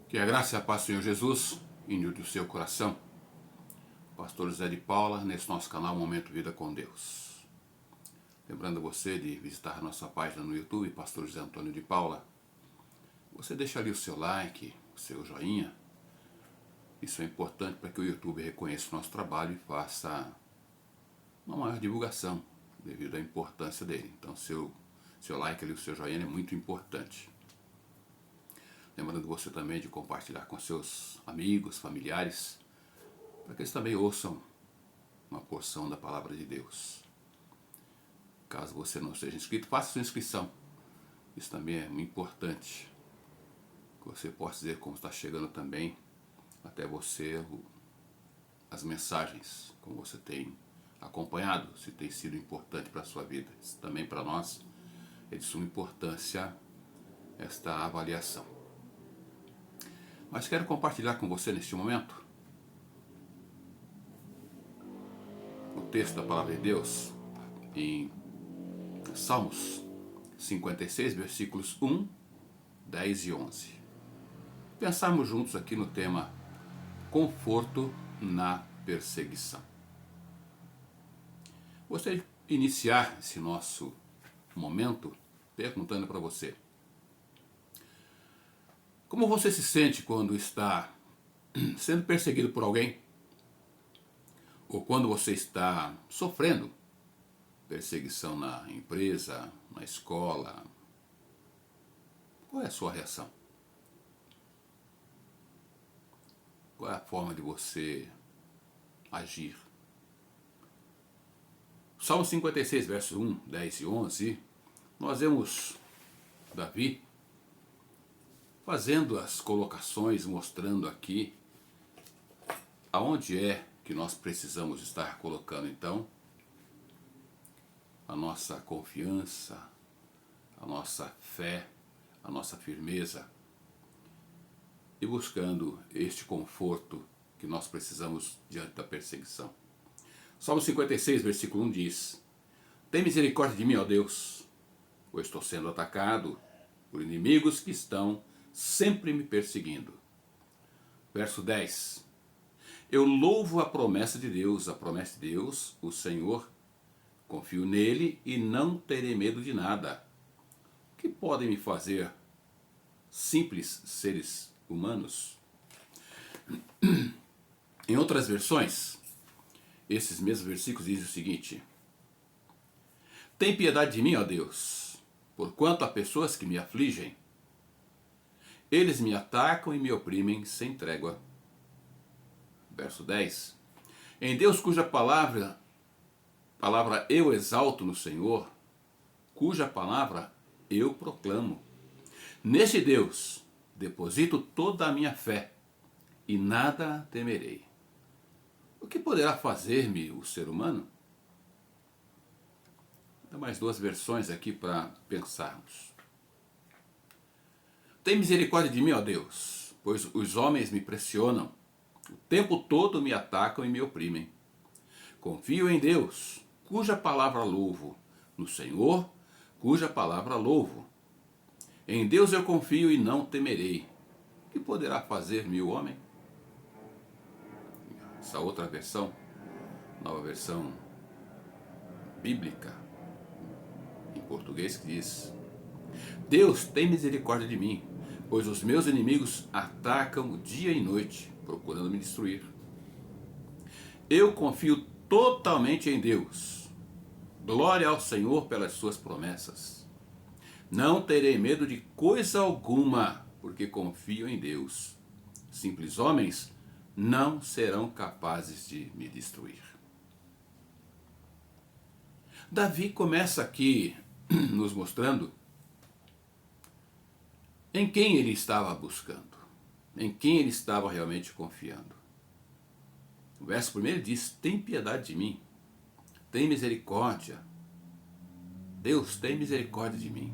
Que a graça e a paz do Senhor Jesus inunde o seu coração. Pastor José de Paula, nesse nosso canal Momento Vida com Deus. Lembrando você de visitar a nossa página no YouTube, Pastor José Antônio de Paula. Você deixa ali o seu like, o seu joinha. Isso é importante para que o YouTube reconheça o nosso trabalho e faça uma maior divulgação, devido à importância dele. Então, seu like ali, o seu joinha é muito importante. Lembrando você também de compartilhar com seus amigos, familiares, para que eles também ouçam uma porção da Palavra de Deus. Caso você não seja inscrito, faça sua inscrição. Isso também é muito importante. Que você possa dizer como está chegando também até você as mensagens, como você tem acompanhado, se tem sido importante para a sua vida. Isso também para nós é de suma importância esta avaliação. Mas quero compartilhar com você neste momento o texto da Palavra de Deus em Salmos 56, versículos 1, 10 e 11. Pensarmos juntos aqui no tema conforto na perseguição. Gostaria de iniciar esse nosso momento perguntando para você: como você se sente quando está sendo perseguido por alguém? Ou quando você está sofrendo perseguição na empresa, na escola? Qual é a sua reação? Qual é a forma de você agir? Salmo 56, versos 1, 10 e 11, nós vemos Davi fazendo as colocações, mostrando aqui aonde é que nós precisamos estar colocando então a nossa confiança, a nossa fé, a nossa firmeza e buscando este conforto que nós precisamos diante da perseguição. Salmo 56, versículo 1 diz: tem misericórdia de mim, ó Deus, pois estou sendo atacado por inimigos que estão sempre me perseguindo. Verso 10: eu louvo a promessa de Deus, o Senhor, confio nele e não terei medo de nada. O que podem me fazer simples seres humanos? Em outras versões, esses mesmos versículos dizem o seguinte: tem piedade de mim, ó Deus, porquanto há pessoas que me afligem. Eles me atacam e me oprimem sem trégua. Verso 10. Em Deus cuja palavra eu exalto no Senhor, cuja palavra eu proclamo. Neste Deus deposito toda a minha fé e nada temerei. O que poderá fazer-me o ser humano? Dá mais duas versões aqui para pensarmos. Tem misericórdia de mim, ó Deus, pois os homens me pressionam, o tempo todo me atacam e me oprimem. Confio em Deus, cuja palavra louvo, no Senhor, cuja palavra louvo. Em Deus eu confio e não temerei. O que poderá fazer-me o homem? Essa outra versão, nova versão bíblica, em português, que diz: Deus tem misericórdia de mim, pois os meus inimigos atacam dia e noite, procurando me destruir. Eu confio totalmente em Deus. Glória ao Senhor pelas suas promessas. Não terei medo de coisa alguma, porque confio em Deus. Simples homens não serão capazes de me destruir. Davi começa aqui nos mostrando em quem ele estava buscando, em quem ele estava realmente confiando. O verso 1 diz: tem piedade de mim, tem misericórdia. Deus tem misericórdia de mim.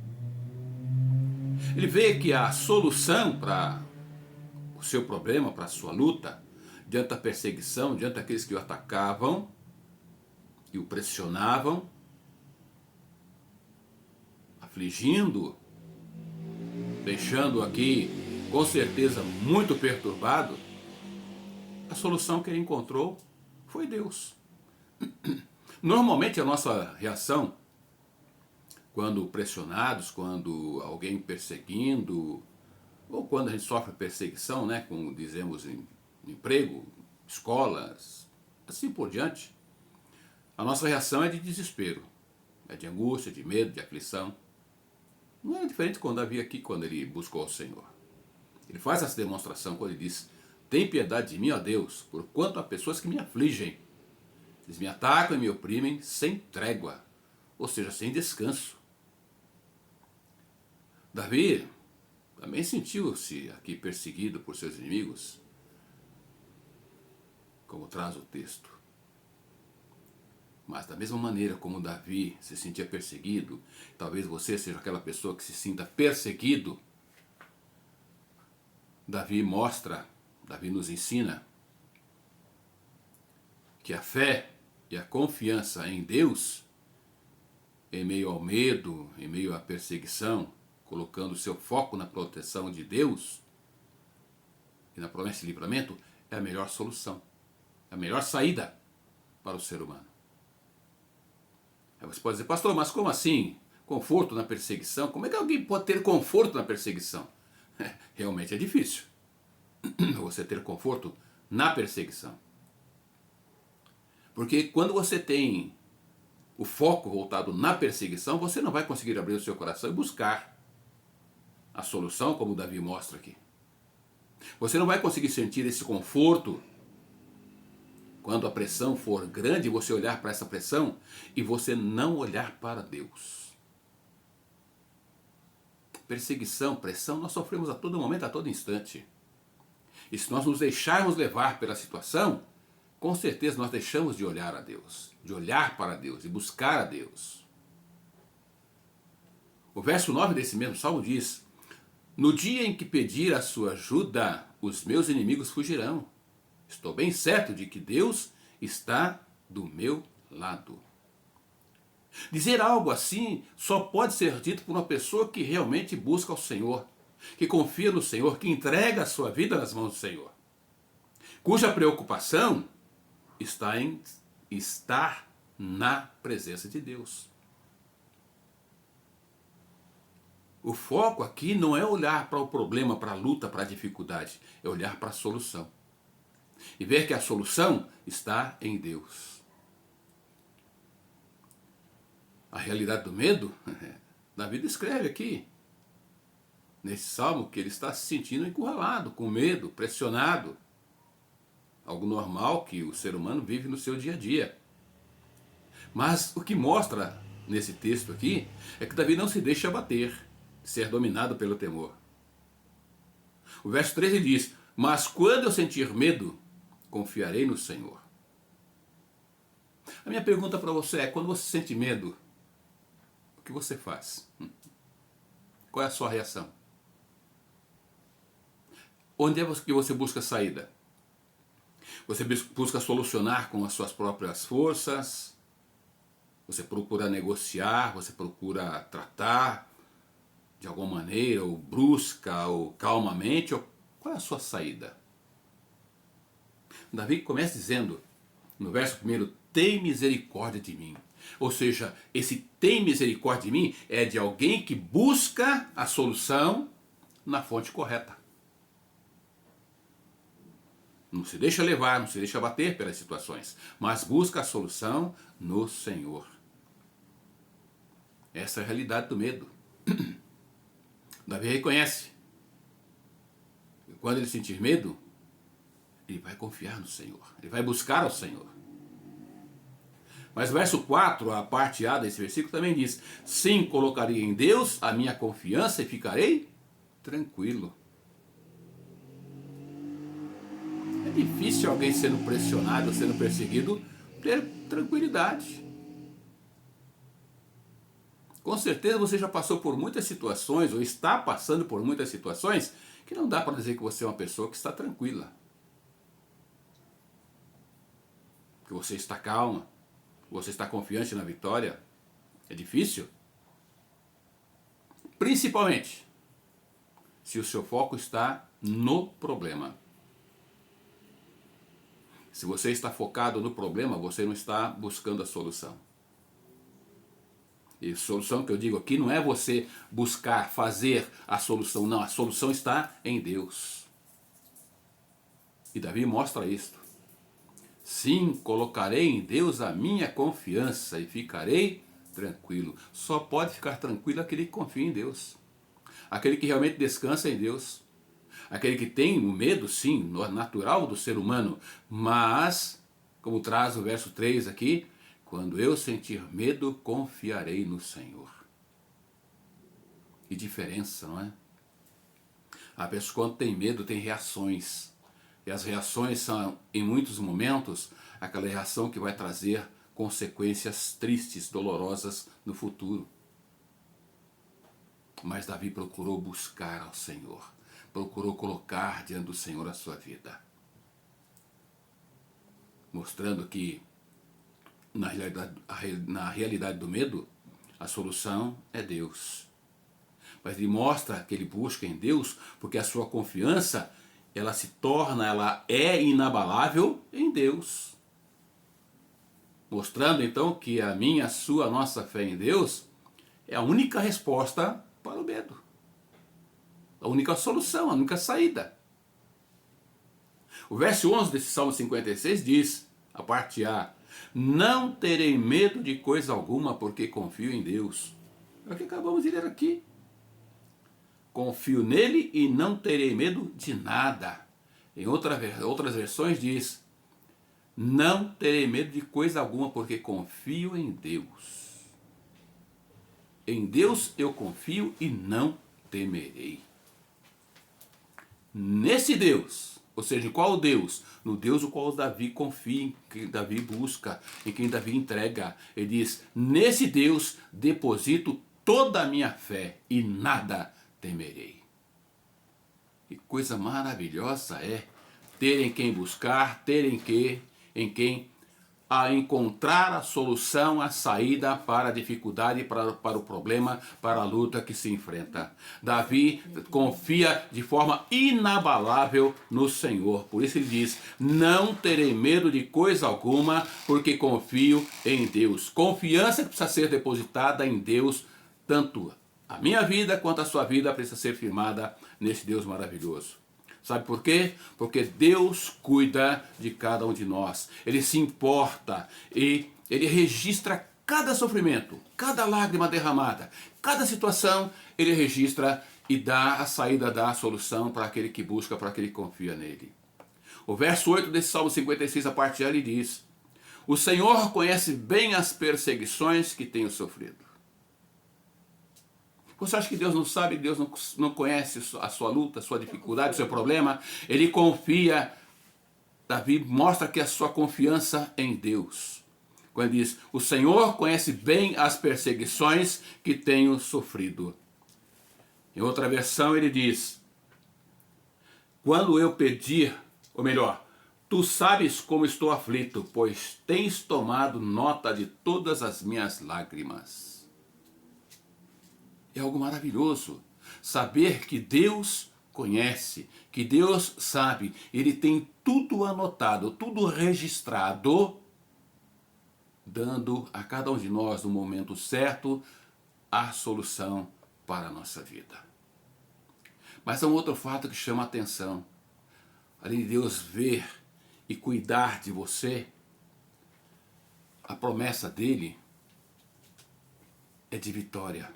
Ele vê que a solução para o seu problema, para a sua luta, diante da perseguição, diante daqueles que o atacavam e o pressionavam, afligindo, deixando aqui com certeza muito perturbado, a solução que ele encontrou foi Deus. Normalmente a nossa reação, quando pressionados, quando alguém perseguindo, ou quando a gente sofre perseguição, né, como dizemos em emprego, escolas, assim por diante, a nossa reação é de desespero, é de angústia, de medo, de aflição. Não é diferente quando Davi aqui, quando ele buscou o Senhor. Ele faz essa demonstração quando ele diz: tem piedade de mim, ó Deus, porquanto há pessoas que me afligem. Eles me atacam e me oprimem sem trégua, ou seja, sem descanso. Davi também sentiu-se aqui perseguido por seus inimigos, como traz o texto. Mas da mesma maneira como Davi se sentia perseguido, talvez você seja aquela pessoa que se sinta perseguido. Davi nos ensina que a fé e a confiança em Deus, em meio ao medo, em meio à perseguição, colocando o seu foco na proteção de Deus e na promessa de livramento, é a melhor solução, a melhor saída para o ser humano. Aí você pode dizer: pastor, mas como assim? Conforto na perseguição? Como é que alguém pode ter conforto na perseguição? Realmente é difícil você ter conforto na perseguição. Porque quando você tem o foco voltado na perseguição, você não vai conseguir abrir o seu coração e buscar a solução, como Davi mostra aqui. Você não vai conseguir sentir esse conforto quando a pressão for grande, você olhar para essa pressão e você não olhar para Deus. Perseguição, pressão, nós sofremos a todo momento, a todo instante. E se nós nos deixarmos levar pela situação, com certeza nós deixamos de olhar a Deus, de olhar para Deus e buscar a Deus. O verso 9 desse mesmo salmo diz: no dia em que pedir a sua ajuda, os meus inimigos fugirão. Estou bem certo de que Deus está do meu lado. Dizer algo assim só pode ser dito por uma pessoa que realmente busca o Senhor, que confia no Senhor, que entrega a sua vida nas mãos do Senhor, cuja preocupação está em estar na presença de Deus. O foco aqui não é olhar para o problema, para a luta, para a dificuldade, é olhar para a solução. E ver que a solução está em Deus. A realidade do medo, Davi descreve aqui, nesse salmo, que ele está se sentindo encurralado, com medo, pressionado. Algo normal que o ser humano vive no seu dia a dia. Mas o que mostra nesse texto aqui é que Davi não se deixa abater, ser dominado pelo temor. O verso 13 diz: mas quando eu sentir medo, confiarei no Senhor. A minha pergunta para você é: quando você sente medo, o que você faz? Qual é a sua reação? Onde é que você busca saída? Você busca solucionar com as suas próprias forças? Você procura negociar? Você procura tratar de alguma maneira, ou brusca, ou calmamente? Ou qual é a sua saída? Davi começa dizendo, no verso 1, tem misericórdia de mim. Ou seja, esse tem misericórdia de mim é de alguém que busca a solução na fonte correta. Não se deixa levar, não se deixa abater pelas situações, mas busca a solução no Senhor. Essa é a realidade do medo. Davi reconhece. E quando ele sentir medo, ele vai confiar no Senhor, ele vai buscar ao Senhor. Mas o verso 4, a parte A desse versículo também diz: sim, colocarei em Deus a minha confiança e ficarei tranquilo. É difícil alguém sendo pressionado, sendo perseguido, ter tranquilidade. Com certeza você já passou por muitas situações, ou está passando por muitas situações, que não dá para dizer que você é uma pessoa que está tranquila. Que você está calma, você está confiante na vitória. É difícil. Principalmente se o seu foco está no problema. Se você está focado no problema, você não está buscando a solução. E solução que eu digo aqui não é você buscar fazer a solução, não. A solução está em Deus. E Davi mostra isto. Sim, colocarei em Deus a minha confiança e ficarei tranquilo. Só pode ficar tranquilo aquele que confia em Deus. Aquele que realmente descansa em Deus. Aquele que tem o medo, sim, natural do ser humano. Mas, como traz o verso 3 aqui, quando eu sentir medo, confiarei no Senhor. Que diferença, não é? A pessoa quando tem medo tem reações. E as reações são, em muitos momentos, aquela reação que vai trazer consequências tristes, dolorosas no futuro. Mas Davi procurou buscar ao Senhor. Procurou colocar diante do Senhor a sua vida. Mostrando que, na realidade do medo, a solução é Deus. Mas ele mostra que ele busca em Deus, porque a sua confiança, ela é inabalável em Deus. Mostrando então que a minha, a sua, a nossa fé em Deus é a única resposta para o medo. A única solução, a única saída. O verso 11 desse Salmo 56 diz, a parte A, não terei medo de coisa alguma porque confio em Deus. É o que acabamos de ler aqui. Confio nele e não terei medo de nada. Em outras versões diz, não terei medo de coisa alguma porque confio em Deus. Em Deus eu confio e não temerei. Nesse Deus, ou seja, em qual Deus? No Deus o qual Davi confia, em quem Davi busca, em quem Davi entrega. Ele diz, nesse Deus deposito toda a minha fé e nada temerei. Que coisa maravilhosa é ter em quem buscar, ter em quem a encontrar a solução, a saída para a dificuldade, para o problema, para a luta que se enfrenta. Davi confia de forma inabalável no Senhor. Por isso ele diz, não terei medo de coisa alguma, porque confio em Deus. Confiança que precisa ser depositada em Deus, tanto a minha vida quanto a sua vida precisa ser firmada nesse Deus maravilhoso. Sabe por quê? Porque Deus cuida de cada um de nós. Ele se importa e Ele registra cada sofrimento, cada lágrima derramada, cada situação, Ele registra e dá a saída, dá a solução para aquele que busca, para aquele que confia nele. O verso 8 desse Salmo 56, a parte A, ele diz, o Senhor conhece bem as perseguições que tenho sofrido. Você acha que Deus não sabe, Deus não conhece a sua luta, a sua dificuldade, o seu problema? Ele confia, Davi mostra que a sua confiança em Deus. Quando ele diz, o Senhor conhece bem as perseguições que tenho sofrido. Em outra versão ele diz, quando eu pedir, ou melhor, tu sabes como estou aflito, pois tens tomado nota de todas as minhas lágrimas. É algo maravilhoso saber que Deus conhece, que Deus sabe, Ele tem tudo anotado, tudo registrado, dando a cada um de nós no momento certo a solução para a nossa vida. Mas há um outro fato que chama a atenção. Além de Deus ver e cuidar de você, a promessa dele é de vitória.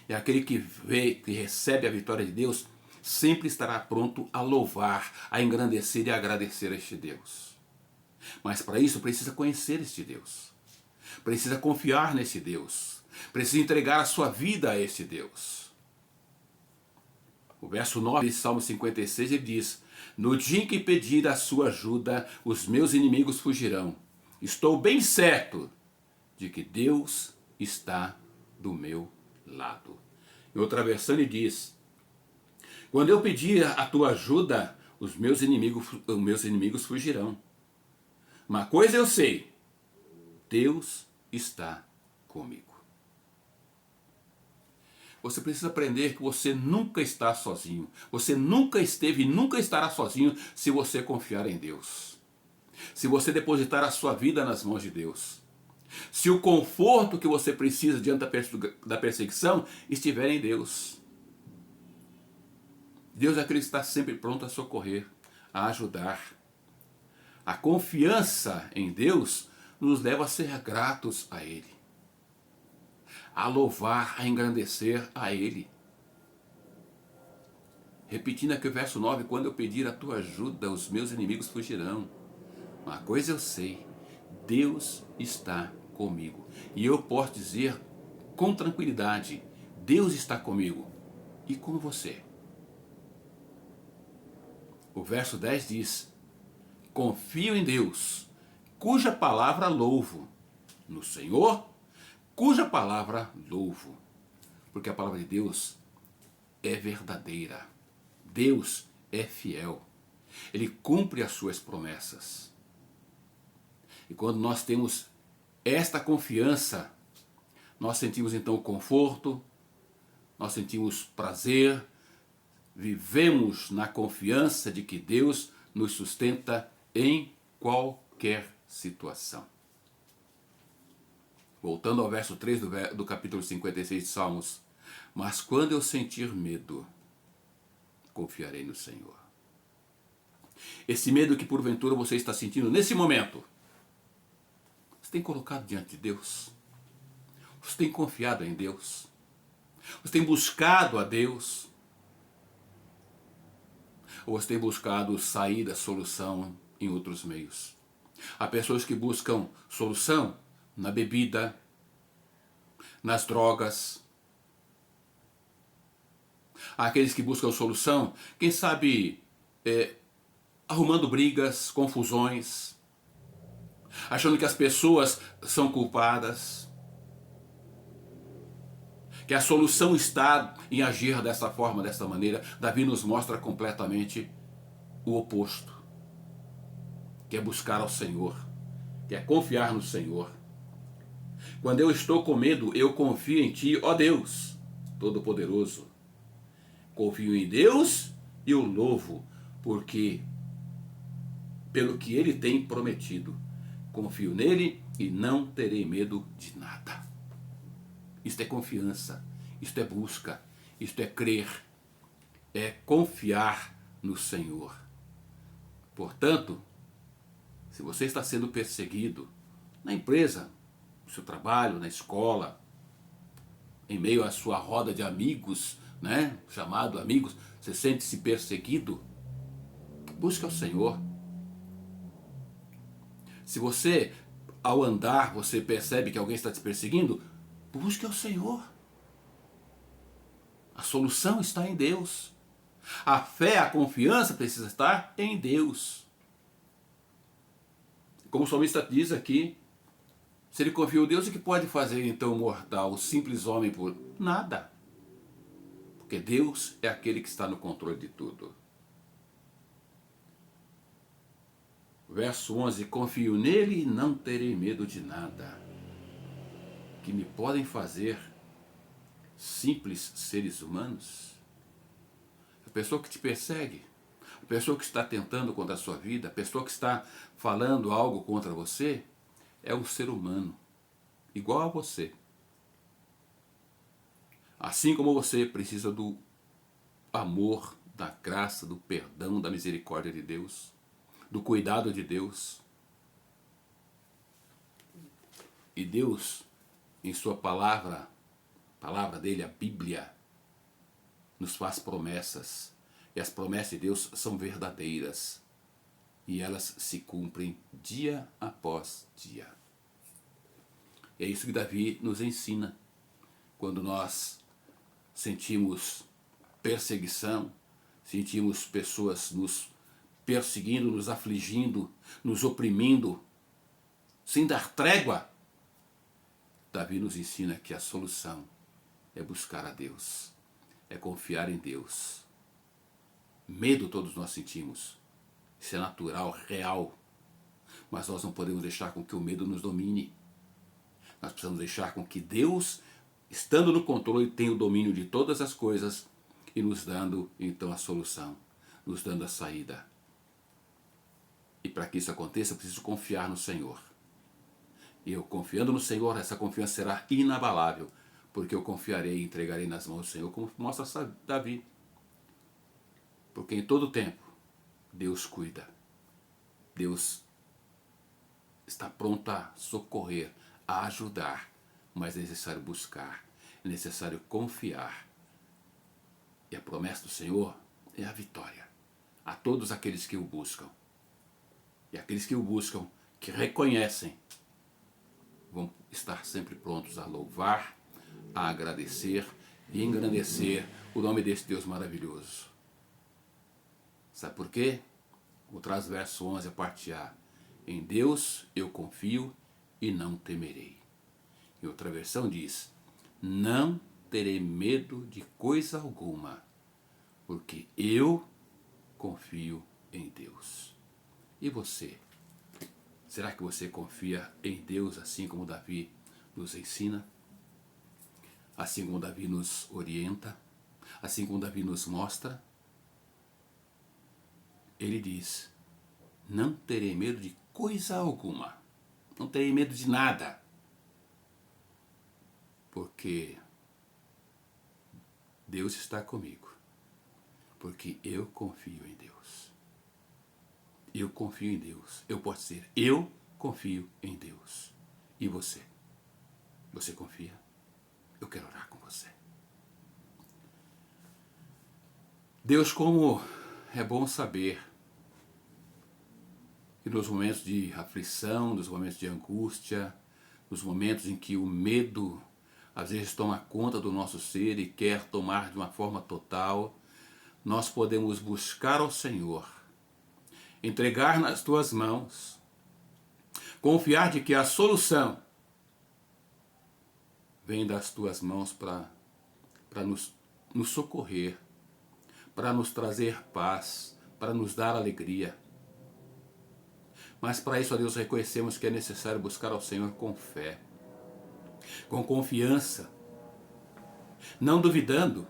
E aquele que vê, que recebe a vitória de Deus, sempre estará pronto a louvar, a engrandecer e a agradecer a este Deus. Mas para isso precisa conhecer este Deus. Precisa confiar nesse Deus. Precisa entregar a sua vida a este Deus. O verso 9 de Salmo 56 ele diz, no dia em que pedir a sua ajuda, os meus inimigos fugirão. Estou bem certo de que Deus está do meu lado. Em outra versão ele diz, quando eu pedir a tua ajuda, os meus inimigos fugirão. Uma coisa eu sei, Deus está comigo. Você precisa aprender que você nunca está sozinho. Você nunca esteve e nunca estará sozinho se você confiar em Deus. Se você depositar a sua vida nas mãos de Deus. Se o conforto que você precisa diante da perseguição estiver em Deus. Deus é aquele que está sempre pronto a socorrer, a ajudar. A confiança em Deus nos leva a ser gratos a Ele. A louvar, a engrandecer a Ele. Repetindo aqui o verso 9, quando eu pedir a tua ajuda, os meus inimigos fugirão. Uma coisa eu sei, Deus está comigo. E eu posso dizer com tranquilidade, Deus está comigo e com você. O verso 10 diz, confio em Deus, cuja palavra louvo, no Senhor, cuja palavra louvo. Porque a palavra de Deus é verdadeira. Deus é fiel. Ele cumpre as suas promessas. E quando nós temos esta confiança, nós sentimos então conforto, nós sentimos prazer, vivemos na confiança de que Deus nos sustenta em qualquer situação. Voltando ao verso 3 do capítulo 56 de Salmos. Mas quando eu sentir medo, confiarei no Senhor. Esse medo que porventura você está sentindo nesse momento, você tem colocado diante de Deus? Você tem confiado em Deus? Você tem buscado a Deus? Ou você tem buscado saída, solução em outros meios? Há pessoas que buscam solução na bebida, nas drogas. Há aqueles que buscam solução, quem sabe, arrumando brigas, confusões, achando que as pessoas são culpadas, que a solução está em agir dessa forma, dessa maneira. Davi nos mostra completamente o oposto, que é buscar ao Senhor, que é confiar no Senhor. Quando eu estou com medo, eu confio em Ti, ó Deus Todo-Poderoso. Confio em Deus e o louvo, porque pelo que Ele tem prometido, confio nele e não terei medo de nada. Isto é confiança, isto é busca, isto é crer, é confiar no Senhor. Portanto, se você está sendo perseguido na empresa, no seu trabalho, na escola, em meio à sua roda de amigos, né, chamado amigos, você sente-se perseguido, busque ao Senhor. Se você, ao andar, você percebe que alguém está te perseguindo, busque ao Senhor. A solução está em Deus. A fé, a confiança precisa estar em Deus. Como o salmista diz aqui, se ele confia em Deus, o que pode fazer então o mortal, o simples homem, por nada? Porque Deus é aquele que está no controle de tudo. Verso 11, confio nele e não terei medo de nada que me podem fazer simples seres humanos. A pessoa que te persegue, a pessoa que está tentando contra a sua vida, a pessoa que está falando algo contra você, é um ser humano, igual a você. Assim como você precisa do amor, da graça, do perdão, da misericórdia de Deus, do cuidado de Deus. E Deus, em sua palavra dele, a Bíblia, nos faz promessas. E as promessas de Deus são verdadeiras. E elas se cumprem dia após dia. É isso que Davi nos ensina. Quando nós sentimos perseguição, sentimos pessoas nos perseguindo, nos afligindo, nos oprimindo, sem dar trégua, Davi nos ensina que a solução é buscar a Deus, é confiar em Deus. Medo todos nós sentimos, isso é natural, real, mas nós não podemos deixar com que o medo nos domine. Nós precisamos deixar com que Deus estando no controle, tem o domínio de todas as coisas e nos dando então a solução, nos dando a saída. E para que isso aconteça, eu preciso confiar no Senhor. E eu confiando no Senhor, essa confiança será inabalável, porque eu confiarei e entregarei nas mãos do Senhor, como mostra Davi. Porque em todo tempo, Deus cuida. Deus está pronto a socorrer, a ajudar, mas é necessário buscar, é necessário confiar. E a promessa do Senhor é a vitória a todos aqueles que o buscam. E aqueles que o buscam, que reconhecem, vão estar sempre prontos a louvar, a agradecer e engrandecer o nome desse Deus maravilhoso. Sabe por quê? Vou trazer verso 11, a parte A. Em Deus eu confio e não temerei. E outra versão diz, não terei medo de coisa alguma, porque eu confio em Deus. E você? Será que você confia em Deus assim como Davi nos ensina? Assim como Davi nos orienta? Assim como Davi nos mostra? Ele diz, não terei medo de coisa alguma. Não terei medo de nada. Porque Deus está comigo. Porque eu confio em Deus. Eu confio em Deus. Eu posso dizer, eu confio em Deus. E você? Você confia? Eu quero orar com você. Deus, como é bom saber que nos momentos de aflição, nos momentos de angústia, nos momentos em que o medo às vezes toma conta do nosso ser e quer tomar de uma forma total, nós podemos buscar ao Senhor, entregar nas tuas mãos, confiar de que a solução vem das tuas mãos para nos socorrer, para nos trazer paz, para nos dar alegria. Mas para isso, ó Deus, reconhecemos que é necessário buscar ao Senhor com fé, com confiança, não duvidando,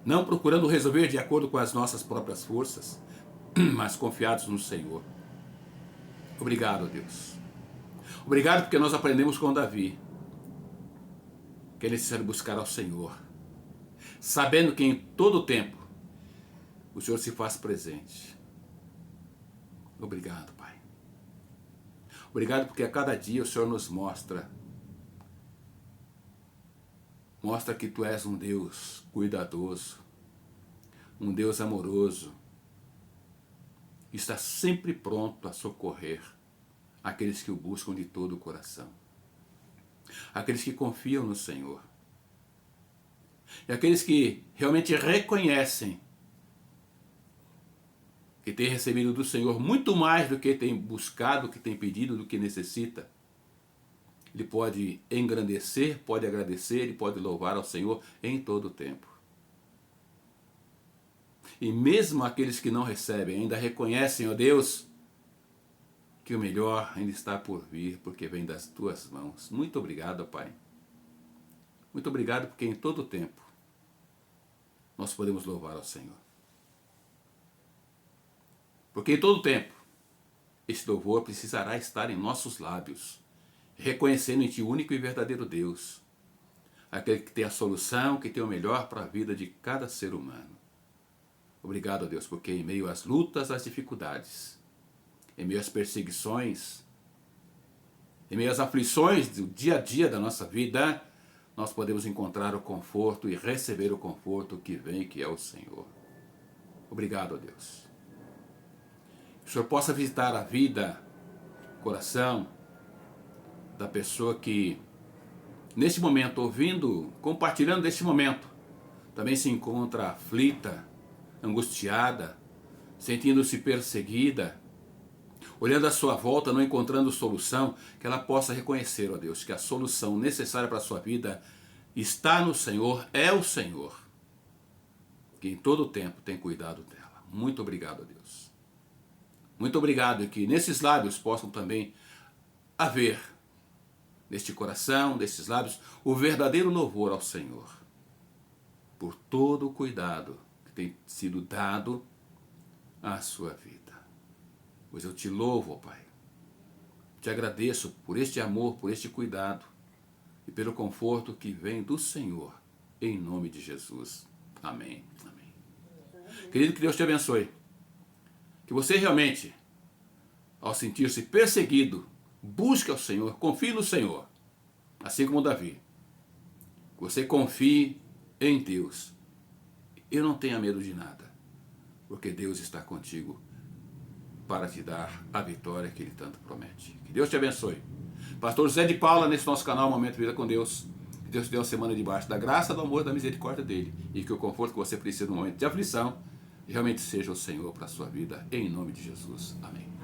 não procurando resolver de acordo com as nossas próprias forças, mas confiados no Senhor. Obrigado, Deus. Obrigado porque nós aprendemos com Davi que é necessário buscar ao Senhor, sabendo que em todo tempo o Senhor se faz presente. Obrigado, Pai. Obrigado porque a cada dia o Senhor nos mostra que Tu és um Deus cuidadoso, um Deus amoroso, que está sempre pronto a socorrer aqueles que o buscam de todo o coração, aqueles que confiam no Senhor, e aqueles que realmente reconhecem que tem recebido do Senhor muito mais do que tem buscado, do que tem pedido, do que necessita. Ele pode engrandecer, pode agradecer e pode louvar ao Senhor em todo o tempo. E mesmo aqueles que não recebem ainda reconhecem, ó Deus, que o melhor ainda está por vir, porque vem das tuas mãos. Muito obrigado, Pai. Muito obrigado porque em todo o tempo nós podemos louvar ao Senhor. Porque em todo tempo, esse louvor precisará estar em nossos lábios, reconhecendo em Ti o único e verdadeiro Deus, aquele que tem a solução, que tem o melhor para a vida de cada ser humano. Obrigado, Deus, porque em meio às lutas, às dificuldades, em meio às perseguições, em meio às aflições do dia a dia da nossa vida, nós podemos encontrar o conforto e receber o conforto que vem, que é o Senhor. Obrigado, Deus. Que o Senhor possa visitar a vida, o coração da pessoa que, nesse momento, ouvindo, compartilhando deste momento, também se encontra aflita, angustiada, sentindo-se perseguida, olhando à sua volta, não encontrando solução, que ela possa reconhecer, ó Deus, que a solução necessária para a sua vida está no Senhor, é o Senhor, que em todo o tempo tem cuidado dela. Muito obrigado, ó Deus. Muito obrigado, e que nesses lábios possam também haver neste coração, nestes lábios, o verdadeiro louvor ao Senhor, por todo o cuidado que tem sido dado à sua vida. Pois eu te louvo, ó Pai. Te agradeço por este amor, por este cuidado e pelo conforto que vem do Senhor, em nome de Jesus. Amém. Amém. Querido, que Deus te abençoe. Que você realmente, ao sentir-se perseguido, busque ao Senhor, confie no Senhor, assim como Davi. Que você confie em Deus e não tenha medo de nada, porque Deus está contigo para te dar a vitória que Ele tanto promete. Que Deus te abençoe. Pastor Zé de Paula, nesse nosso canal Momento Vida com Deus. Que Deus te dê uma semana debaixo da graça, do amor, da misericórdia dEle. E que o conforto que você precisa no momento de aflição realmente seja o Senhor para a sua vida, em nome de Jesus. Amém.